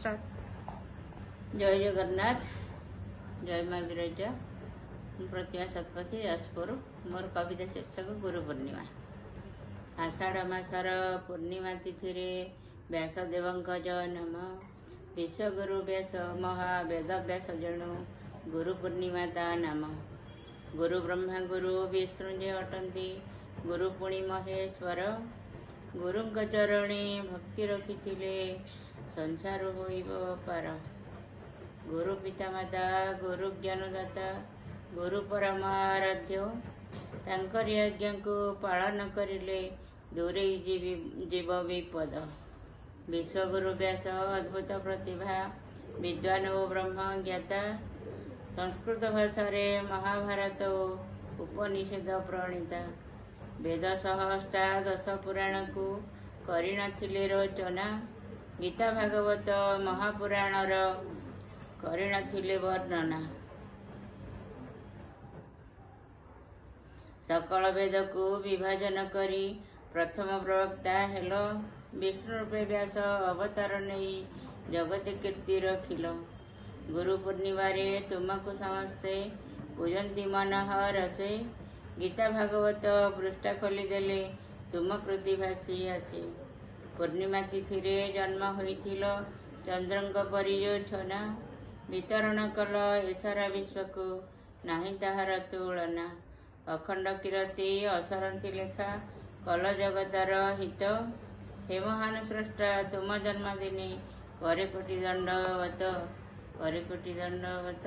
Start. जय जगन्नाथ, जय माँ विरजा। प्रतिमा शतपथी याजपुर। मोर कविता शीर्षक गुरु पूर्णिमा। आषाढ़ मासर पूर्णिमा तिथि रे व्यासदेवंक जन्म। विश्वगुरु व्यास महावेद व्यास जणु गुरु पूर्णिमा ता नाम। गुरु ब्रह्मा गुरु विष्णु जे अटंती, गुरु पुणी महेश्वर। गुरुंक चरणे भक्ति रखिथिले, संसार होइब पार। गुरु पिता माता गुरु ज्ञानदाता, गुरु परमाराध्य। तांकरी आज्ञा को पालन करिले, दूरे जीव विपद। विश्वगुरु व्यास अद्भुत प्रतिभा, विद्वान ओ ब्रह्म ज्ञाता। संस्कृत भाषा रे महाभारत उपनिषद प्रणीता। वेद सहस्रादश पुराण को करिनथिले रचना। गीता भागवत महापुराणर करिनथिले वर्णना। सकल वेद को विभाजन करी प्रथम प्रवक्ता हेलो। विष्णु रूपे व्यास अवतार नहीं जगत कीर्ति रखिल। गुरु पूर्णिमा रे तुमको समस्ते पूजंती मनोहर से। गीता भागवत पृष्ठा खोली देले तुम कृति भासी आसे। पूर्णिमा तिथि रे जन्म होइथिल चंद्रंक परियोजना। वितरण कल एसारा विश्व को नाही ताहार तुलना। अखंड कीर्ति असरंती लेखा कल जगतार हित। हे महान स्रष्टा तुम जन्मदिने करे कोटि दंडवत, करे कोटि दंडवत।